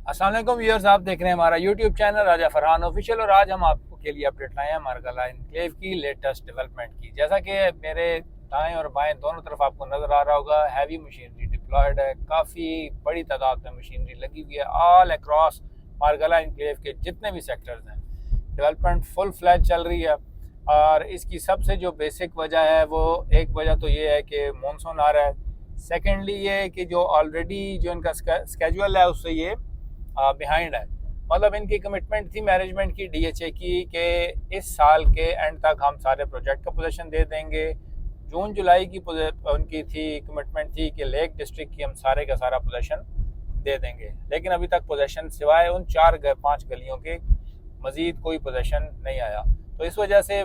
अस्सलाम वालेकुम व्यूअर्स, आप देख रहे हैं हमारा यूट्यूब चैनल राजा फरहान ऑफिशियल। और आज हम आपको के लिए अपडेट लाए हैं मारगला एनक्लेव की लेटेस्ट डेवलपमेंट की। जैसा कि मेरे दाएं और बाएं दोनों तरफ आपको नज़र आ रहा होगा, हैवी मशीनरी डिप्लॉयड है, काफ़ी बड़ी तादाद में मशीनरी लगी हुई है ऑल अक्रॉस मारगला एनक्लेव के जितने भी सेक्टर्स हैं। डेवलपमेंट फुल फ्लैज चल रही है और इसकी सबसे जो बेसिक वजह है वो एक वजह तो ये है कि मानसून आ रहा है। सेकेंडली ये है कि जो ऑलरेडी जो इनका स्केजुअल है उससे ये बिहाइंड है। मतलब इनकी कमिटमेंट थी मैनेजमेंट की, डीएचए की, कि इस साल के एंड तक हम सारे प्रोजेक्ट का पोजीशन दे देंगे। जून जुलाई की उनकी थी कमिटमेंट थी कि लेक डिस्ट्रिक्ट की हम सारे का सारा पोजीशन दे देंगे, लेकिन अभी तक पोजीशन सिवाय उन 4-5 गलियों के मज़ीद कोई पोजीशन नहीं आया। तो इस वजह से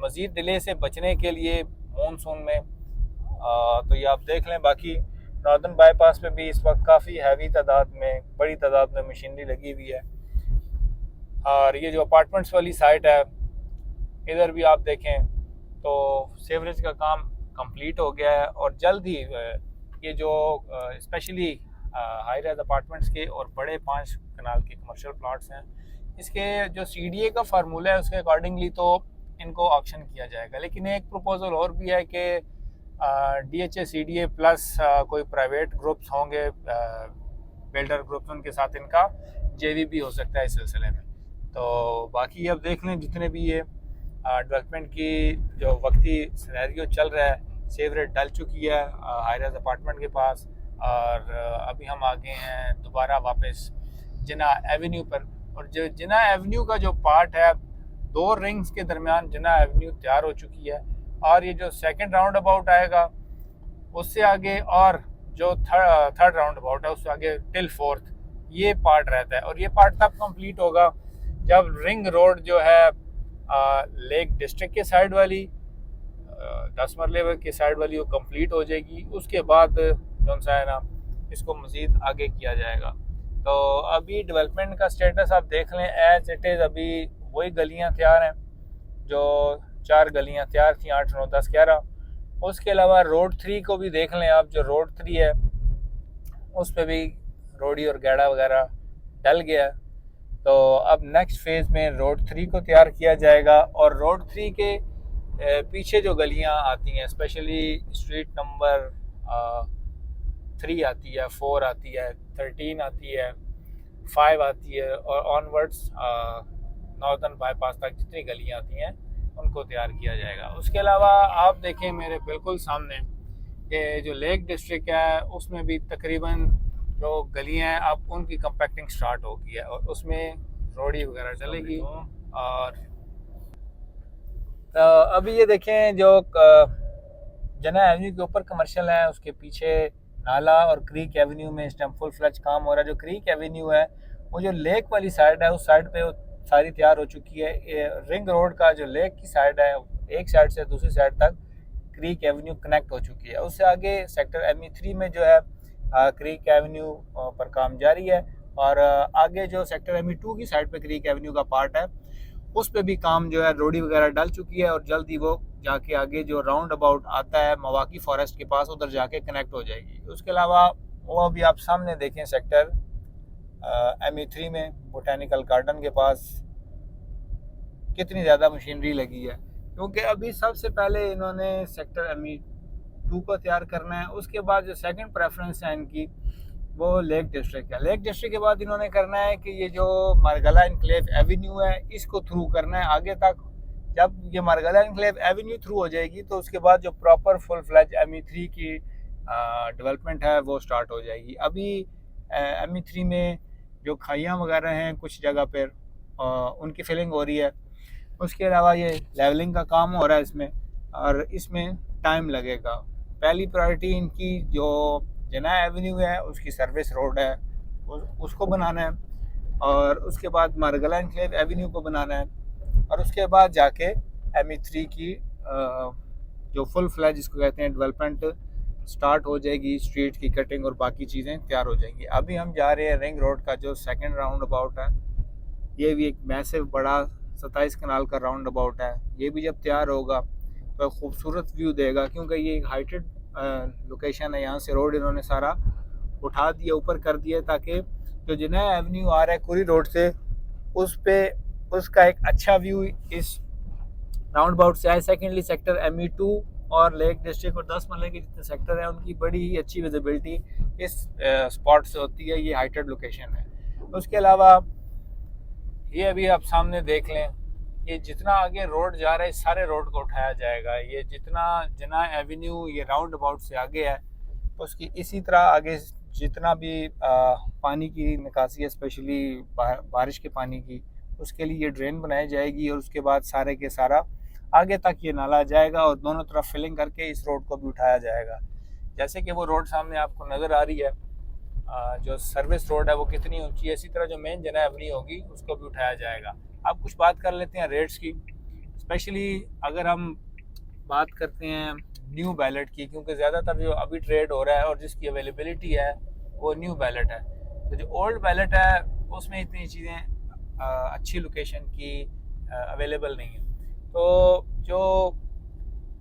मज़ीद डिले से बचने के लिए मानसून में तो ये आप देख लें। बाकी नॉर्दर्न बाईपास पे भी इस वक्त काफ़ी हैवी तादाद में, बड़ी तादाद में मशीनरी लगी हुई है। और ये जो अपार्टमेंट्स वाली साइट है इधर भी आप देखें तो सीवरेज का काम कंप्लीट हो गया है और जल्द ही ये जो स्पेशली हाई राइज अपार्टमेंट्स के और बड़े 5 कनाल के कमर्शियल प्लॉट्स हैं, इसके जो सीडीए का फार्मूला है उसके अकॉर्डिंगली तो इनको ऑक्शन किया जाएगा। लेकिन एक प्रपोजल और भी है कि डीएचए सीडीए प्लस कोई प्राइवेट ग्रुप्स होंगे, बिल्डर ग्रुप्स, उनके साथ इनका जेवी भी हो सकता है इस सिलसिले में। तो बाकी अब देख लें जितने भी ये डेवलपमेंट की जो वक्ती सिनेरियो चल रहा है, सेवरेट डल चुकी है हाई राइज अपार्टमेंट के पास और अभी हम आ गए हैं दोबारा वापस जिना एवेन्यू पर। और जो जिना एवेन्यू का जो पार्ट है, 2 रिंग्स के दरमियान जिना एवेन्यू तैयार हो चुकी है और ये जो सेकंड राउंड अबाउट आएगा उससे आगे और जो थर्ड राउंड अबाउट है उससे आगे टिल 4th ये पार्ट रहता है। और ये पार्ट तब कंप्लीट होगा जब रिंग रोड जो है लेक डिस्ट्रिक्ट के साइड वाली 10 मरले के साइड वाली वो कंप्लीट हो जाएगी। उसके बाद जो सा है ना इसको मज़ीद आगे किया जाएगा। तो अभी डेवलपमेंट का स्टेटस आप देख लें एज इट इज़। अभी वही गलियां तैयार हैं जो 4 गलियां तैयार थी, 8, 9, 10, 11। उसके अलावा रोड 3 को भी देख लें आप। जो रोड 3 है उस पर भी रोडी और गैड़ा वगैरह डल गया। तो अब नेक्स्ट फेज़ में रोड 3 को तैयार किया जाएगा। और रोड 3 के पीछे जो गलियां आती हैं, स्पेशली स्ट्रीट नंबर 3 आती है, 4 आती है, 13 आती है, 5 आती है और ऑनवर्ड्स नॉर्दर्न बाईपास तक जितनी गलियां आती हैं उनको तैयार किया जाएगा। उसके अलावा आप देखें मेरे बिल्कुल सामने कि जो लेक डिस्ट्रिक्ट है उसमें भी तकरीबन जो गलियां हैं अब उनकी कंपैक्टिंग स्टार्ट हो गई है और उसमें रोडी वगैरह चलेगी। और तो अभी ये देखें जो जना एवेन्यू के ऊपर कमर्शियल है उसके पीछे नाला और क्रीक एवेन्यू में इस टाइम फुल फ्लैज काम हो रहा है। जो क्रीक एवेन्यू है वो जो लेक वाली साइड है उस साइड पे सारी तैयार हो चुकी है। रिंग रोड का जो लेक की साइड है एक साइड से दूसरी साइड तक क्रीक एवेन्यू कनेक्ट हो चुकी है। उससे आगे सेक्टर ME3 में जो है क्रीक एवेन्यू पर काम जारी है और आगे जो सेक्टर ME2 की साइड पे क्रीक एवेन्यू का पार्ट है उस पे भी काम जो है रोडी वगैरह डल चुकी है और जल्द ही वो जाके आगे जो राउंड अबाउट आता है मवाकी फॉरेस्ट के पास उधर जाके कनेक्ट हो जाएगी। उसके अलावा वो अभी आप सामने देखें सेक्टर ME3 में बोटेनिकल गार्डन के पास कितनी ज़्यादा मशीनरी लगी है, क्योंकि अभी सबसे पहले इन्होंने सेक्टर ME2 को तैयार करना है। उसके बाद जो सेकंड प्रेफरेंस है इनकी वो लेक डिस्ट्रिक्ट है। लेक डिस्ट्रिक्ट के बाद इन्होंने करना है कि ये जो मारगला एनक्लेव एवेन्यू है इसको थ्रू करना है आगे तक। जब ये मारगला एनक्लेव एवेन्यू थ्रू हो जाएगी तो उसके बाद जो प्रॉपर फुल फ्लैज ME3 की डेवलपमेंट है वो स्टार्ट हो जाएगी। अभी ME3 में जो खाइयाँ वगैरह हैं कुछ जगह पर उनकी फिलिंग हो रही है। उसके अलावा ये लेवलिंग का काम हो रहा है इसमें और इसमें टाइम लगेगा। पहली प्रायोरिटी इनकी जो जना एवेन्यू है उसकी सर्विस रोड है उसको बनाना है और उसके बाद मारगला एनक्लेव एवेन्यू को बनाना है और उसके बाद जाके ME3 की जो फुल फ्लैज जिसको कहते हैं डेवलपमेंट स्टार्ट हो जाएगी। स्ट्रीट की कटिंग और बाकी चीज़ें तैयार हो जाएंगी। अभी हम जा रहे हैं रिंग रोड का जो सेकंड राउंड अबाउट है, ये भी एक मैसिव बड़ा 27 कनाल का राउंड अबाउट है। ये भी जब तैयार होगा तो खूबसूरत व्यू देगा, क्योंकि ये एक हाइटेड लोकेशन है। यहाँ से रोड इन्होंने सारा उठा दिया, ऊपर कर दिया ताकि जो जिनाया एवेन्यू आ रहा है कुरी रोड से, उस पे उसका एक अच्छा व्यू इस राउंड अबाउट से है। सेकेंडली सेक्टर ME2 और लेक डिस्ट्रिक्ट और 10 मरले के जितने सेक्टर हैं उनकी बड़ी ही अच्छी विजिबिलिटी इस स्पॉट से होती है। ये हाइटेड लोकेशन है। उसके अलावा ये अभी आप सामने देख लें, ये जितना आगे रोड जा रहा है सारे रोड को उठाया जाएगा। ये जितना जना एवेन्यू ये राउंड अबाउट से आगे है, उसकी इसी तरह आगे जितना भी पानी की निकासी है, स्पेशली बारिश के पानी की, उसके लिए ये ड्रेन बनाई जाएगी और उसके बाद सारे के सारा आगे तक ये नाला जाएगा और दोनों तरफ फिलिंग करके इस रोड को भी उठाया जाएगा। जैसे कि वो रोड सामने आपको नज़र आ रही है, जो सर्विस रोड है वो कितनी ऊंची है, इसी तरह जो मेन जना एवेन्यू होगी उसको भी उठाया जाएगा। अब कुछ बात कर लेते हैं रेट्स की, स्पेशली अगर हम बात करते हैं न्यू बैलेट की, क्योंकि ज़्यादातर जो अभी ट्रेड हो रहा है और जिसकी अवेलेबिलिटी है वो न्यू बैलेट है। तो जो ओल्ड बैलेट है उसमें इतनी चीज़ें अच्छी लोकेशन की अवेलेबल नहीं है। तो जो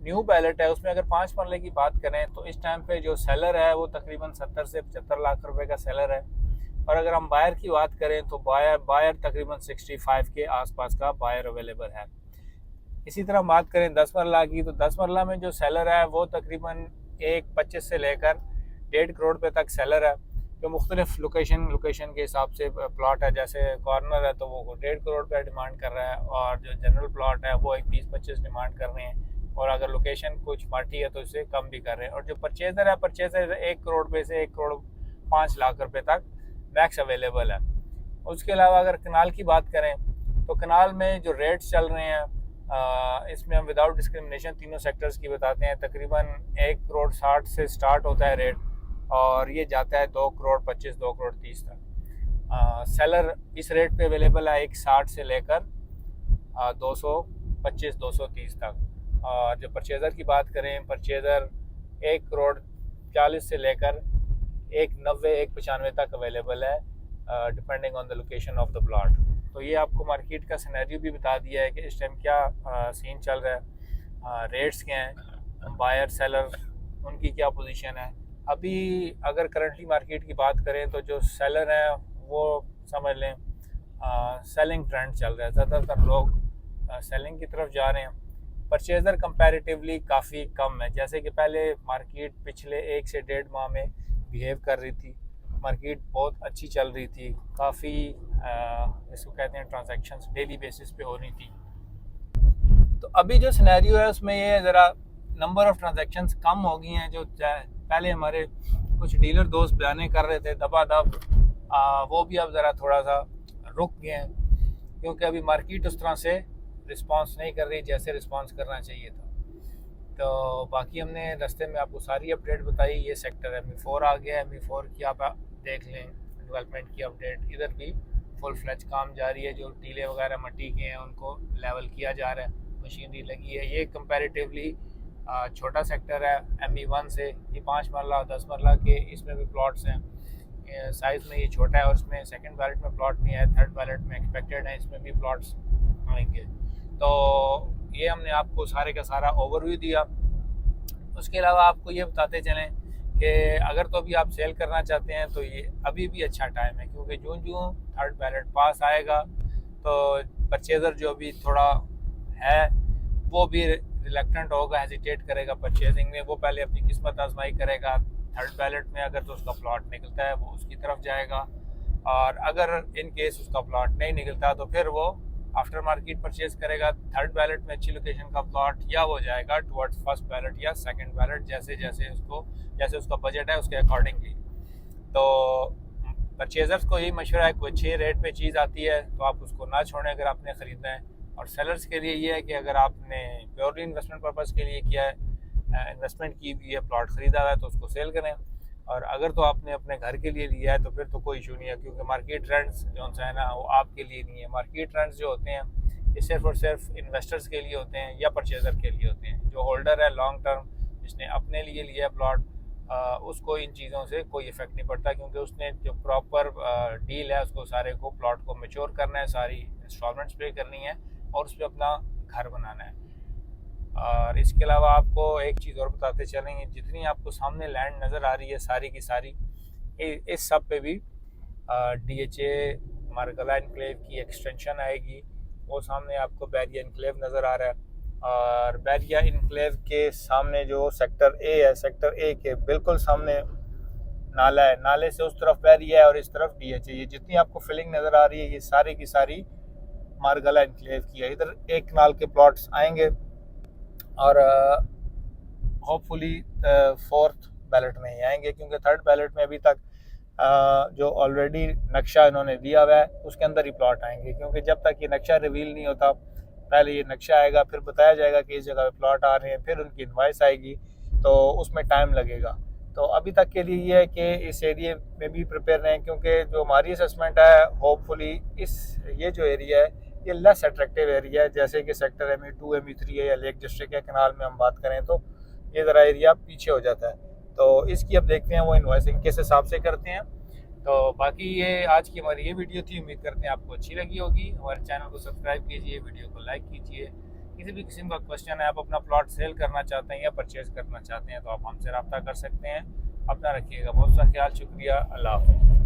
न्यू बैलेट है उसमें अगर 5 मरले की बात करें तो इस टाइम पे जो सेलर है वो तकरीबन 70 से 75 लाख रुपए का सेलर है। और अगर हम बायर की बात करें तो बायर तकरीबन 65 के आसपास का बायर अवेलेबल है। इसी तरह बात करें 10 मरला की, तो 10 मरला में जो सेलर है वो तकरीबन 1.25 से लेकर 1.5 करोड़ पे तक सेलर है, जो मुख्तलिफ लोकेशन के हिसाब से प्लॉट है। जैसे कॉर्नर है तो वो 1.5 करोड़ पे डिमांड कर रहा है, और जो जनरल प्लॉट है वो 20-25 डिमांड कर रहे हैं, और अगर लोकेशन कुछ माटी है तो इससे कम भी कर रहे हैं। और जो परचेज़र है, परचेज़र 1 करोड़ पे से 1 करोड़ 5 लाख रुपए तक मैक्स अवेलेबल है। उसके अलावा अगर कनाल की बात करें तो कनाल में जो रेट्स चल रहे हैं, इसमें हम विदाउट डिस्क्रिमिनेशन तीनों सेक्टर्स की बताते हैं। तकरीबन 1 करोड़ 60 से स्टार्ट होता है रेट, और ये जाता है 2 करोड़ 25, 2 करोड़ 30 तक। सेलर इस रेट पे अवेलेबल है 160 से लेकर 225, 230 तक। और जो परचेज़र की बात करें, परचेज़र 1 करोड़ 40 से लेकर 190, 195 तक अवेलेबल है, depending on the location of the plot. तो ये आपको मार्केट का सिनेरियो भी बता दिया है कि इस टाइम क्या सीन चल रहा है, रेट्स क्या हैं, बायर सेलर उनकी क्या पोजीशन है। अभी अगर करंटली मार्केट की बात करें तो जो सेलर हैं वो समझ लें सेलिंग ट्रेंड चल रहा है, ज़्यादातर लोग सेलिंग की तरफ जा रहे हैं। परचेज़र कंपैरेटिवली काफ़ी कम है। जैसे कि पहले मार्केट पिछले 1 से 1.5 माह में बिहेव कर रही थी, मार्केट बहुत अच्छी चल रही थी, काफ़ी इसको कहते हैं ट्रांजैक्शंस डेली बेसिस पे हो रही थी। तो अभी जो सिनेरियो है उसमें ये ज़रा नंबर ऑफ़ ट्रांजैक्शंस कम हो गई हैं। जो पहले हमारे कुछ डीलर दोस्त बयाने कर रहे थे दबादब, वो भी अब ज़रा थोड़ा सा रुक गए हैं, क्योंकि अभी मार्केट उस तरह से रिस्पांस नहीं कर रही जैसे रिस्पांस करना चाहिए था। तो बाकी हमने रास्ते में आपको सारी अपडेट बताई। ये सेक्टर ME4 आ गया है, ME4 की आप देख लें डेवलपमेंट की अपडेट। इधर भी फुल फ्लैज काम जारी है, जो टीले वगैरह मट्टी के हैं उनको लेवल किया जा रहा है, मशीनरी लगी है। ये कंपैरेटिवली छोटा सेक्टर है ME1 से। ये 5 मरला और 10 मरला के इसमें भी प्लॉट्स हैं, साइज़ में ये छोटा है, और इसमें सेकंड बैलेट में प्लॉट नहीं है, थर्ड बैलेट में एक्सपेक्टेड है इसमें भी प्लॉट्स आएंगे। तो ये हमने आपको सारे का सारा ओवरव्यू दिया। उसके अलावा आपको ये बताते चलें कि अगर तो अभी आप सेल करना चाहते हैं तो ये अभी भी अच्छा टाइम है, क्योंकि जो थर्ड बैलेट पास आएगा तो परचेज़र जो अभी थोड़ा है वो भी रिलक्टेंट होगा, हेजिटेट करेगा परचेजिंग में। वो पहले अपनी किस्मत आजमाई करेगा, थर्ड बैलेट में अगर तो उसका प्लॉट निकलता है वो उसकी तरफ जाएगा, और अगर इन केस उसका प्लॉट नहीं निकलता तो फिर वो आफ्टर मार्केट परचेज करेगा। थर्ड बैलेट में अच्छी लोकेशन का प्लॉट, या वो जाएगा टुवर्ड्स फर्स्ट बैलेट या सेकंड बैलेट, जैसे उसका बजट है उसके अकॉर्डिंगली। तो परचेजर्स को यही मशवरा है, कोई अच्छे रेट पे चीज़ आती है तो आप उसको ना छोड़ें अगर आपने ख़रीदना है। और सेलर्स के लिए ये है कि अगर आपने प्योरली इन्वेस्टमेंट पर्पज़ के लिए किया है, इन्वेस्टमेंट की हुई है, प्लॉट ख़रीदा हुआ है, तो उसको सेल करें। और अगर तो आपने अपने घर के लिए लिया है तो फिर तो कोई इशू नहीं है, क्योंकि मार्केट ट्रेंड्स जो है ना वो आपके लिए नहीं है। मार्केट ट्रेंड्स जो होते हैं ये सिर्फ और सिर्फ इन्वेस्टर्स के लिए होते हैं या परचेज़र के लिए होते हैं। जो होल्डर है लॉन्ग टर्म, जिसने अपने लिए लिया प्लॉट, उसको इन चीज़ों से कोई इफेक्ट नहीं पड़ता, क्योंकि उसने जो प्रॉपर डील है उसको सारे को प्लॉट को मैच्योर करना है, सारी इंस्टॉलमेंट्स पे करनी है और उस पर अपना घर बनाना है। और इसके अलावा आपको एक चीज़ और बताते चलेंगे, जितनी आपको सामने लैंड नज़र आ रही है सारी की सारी, इस सब पे भी DHA मार्गला इनक्लेव की एक्सटेंशन आएगी, वो सामने आपको बैरिया इनक्लेव नज़र आ रहा है। और बैरिया इनक्लेव के सामने जो सेक्टर ए है, सेक्टर ए के बिल्कुल सामने नाला है, नाले से उस तरफ बैरिया है और इस तरफ DHA। ये जितनी आपको फिलिंग नज़र आ रही है ये सारी की सारी मार्गला इनक्लेव की है। इधर एक कनाल के प्लॉट्स आएंगे और होपफुली फोर्थ बैलेट में ही आएंगे, क्योंकि थर्ड बैलेट में अभी तक जो ऑलरेडी नक्शा इन्होंने दिया हुआ है उसके अंदर ही प्लॉट आएंगे। क्योंकि जब तक ये नक्शा रिवील नहीं होता, पहले ये नक्शा आएगा, फिर बताया जाएगा कि इस जगह पे प्लॉट आ रहे हैं, फिर उनकी इनवाइस आएगी, तो उसमें टाइम लगेगा। तो अभी तक के लिए ये है कि इस एरिया में भी प्रिपेयर रहें, क्योंकि जो हमारी असेसमेंट है होपफुली ये जो एरिया है ये लेस अट्रैक्टिव एरिया है, जैसे कि सेक्टर ME2 ME3 है या लेक डिस्ट्रिक्ट है, कनाल में हम बात करें तो ये ज़रा एरिया पीछे हो जाता है। तो इसकी अब देखते हैं वो इन्वाइसिंग किस हिसाब से करते हैं। तो बाकी ये आज की हमारी ये वीडियो थी, उम्मीद करते हैं आपको अच्छी लगी होगी। हमारे चैनल को सब्सक्राइब कीजिए, वीडियो को लाइक कीजिए। किसी भी किस्म का क्वेश्चन है, आप अपना प्लॉट सेल करना चाहते हैं या परचेज करना चाहते हैं तो आप हमसे रब्ता कर सकते हैं। अपना रखिएगा बहुत सा ख्याल, शुक्रिया, अल्लाह हाफ़िज़।